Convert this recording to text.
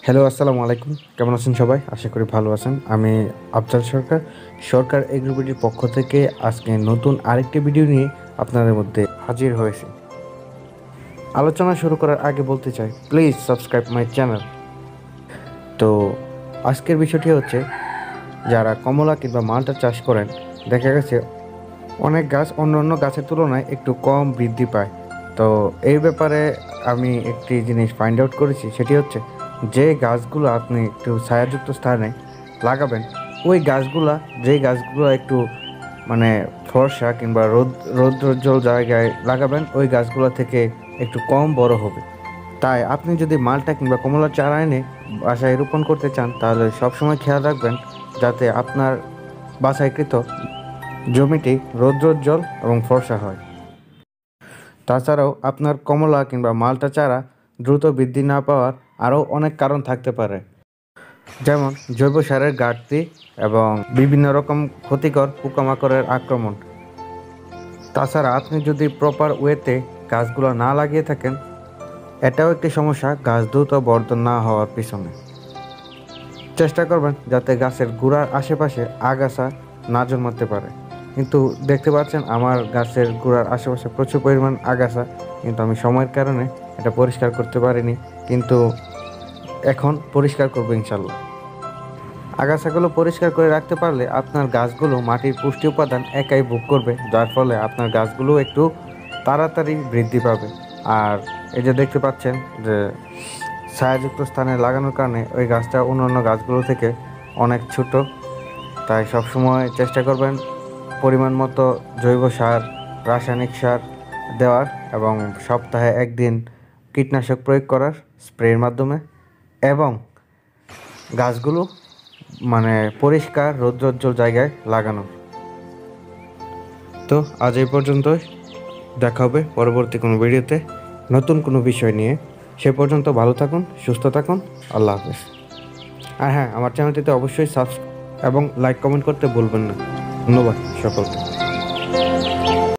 Hello, আসসালামু আলাইকুম। কেমন আছেন সবাই? আশা করি ভালো আছেন। আমি আফজাল সরকার এগ্রোবিডির পক্ষ থেকে আজকে নতুন আরেকটি ভিডিও নিয়ে আপনাদের মধ্যে হাজির হয়েছি। আলোচনা শুরু করার আগে বলতে চাই, প্লিজ সাবস্ক্রাইব মাই চ্যানেল। তো আজকের বিষয়টি হচ্ছে, যারা কমলা কিংবা মালটা চাষ করেন, দেখা গেছে অনেক গাছ অন্য গাছের তুলনায় একটু কম বৃদ্ধি পায়। তো এই ব্যাপারে আমি একটি জিনিস ফাইন্ড আউট করেছি, সেটি হচ্ছে যে গাছগুলো আপনি একটু ছায়াযুক্ত স্থানে লাগাবেন, ওই গাছগুলা যেই গাছগুলো একটু মানে ফর্সা কিংবা রৌদ্রোজ্জ্বল জায়গায় লাগাবেন, ওই গাছগুলো থেকে একটু কম বড় হবে। তাই আপনি যদি মালটা কিংবা কমলার চারা এনে বাসায় রোপণ করতে চান, তাহলে সবসময় খেয়াল রাখবেন যাতে আপনার বাছাইকৃত জমিটি রৌদ্রোজ্জ্বল এবং ফর্সা হয়। তাছাড়াও আপনার কমলা কিংবা মালটা চারা দ্রুত বৃদ্ধি না পাওয়ার আরও অনেক কারণ থাকতে পারে, যেমন জৈব সারের ঘাটতি এবং বিভিন্ন রকম ক্ষতিকর পোকামাকড়ের আক্রমণ। তাছাড়া আপনি যদি প্রপার ওয়েতে গাছগুলো না লাগিয়ে থাকেন, এটাও একটি সমস্যা গাছ দ্রুত বর্ধন না হওয়ার পিছনে। চেষ্টা করবেন যাতে গাছের গোড়ার আশেপাশে আগাছা না জন্মাতে পারে। কিন্তু দেখতে পাচ্ছেন আমার গাছের গোড়ার আশেপাশে প্রচুর পরিমাণ আগাছা, কিন্তু আমি সময়ের কারণে এটা পরিষ্কার করতে পারিনি, কিন্তু এখন পরিষ্কার করবো ইনশাল্লাহ। আগাছাগুলো পরিষ্কার করে রাখতে পারলে আপনার গাছগুলো মাটির পুষ্টি উপাদান একাই ভোগ করবে, যার ফলে আপনার গাছগুলো একটু তাড়াতাড়ি বৃদ্ধি পাবে। আর এই যে দেখতে পাচ্ছেন যে ছায়াযুক্ত স্থানে লাগানোর কারণে ওই গাছটা অন্যান্য গাছগুলো থেকে অনেক ছোট। তাই সবসময় চেষ্টা করবেন পরিমাণ মতো জৈব সার, রাসায়নিক সার দেওয়ার এবং সপ্তাহে একদিন কীটনাশক প্রয়োগ করার স্প্রের মাধ্যমে, এবং গাছগুলো পরিষ্কার রৌদ্রোজ্জ্বল জায়গায় লাগানো। তো আজ এই পর্যন্তই, দেখা হবে পরবর্তী কোনো ভিডিওতে নতুন কোনো বিষয় নিয়ে। সে পর্যন্ত ভালো থাকুন, সুস্থ থাকুন, আল্লাহ হাফেজ। আর হ্যাঁ, আমার চ্যানেলটিতে অবশ্যই সাবস্ক্রাইব এবং লাইক কমেন্ট করতে ভুলবেন না। ধন্যবাদ সকলকে।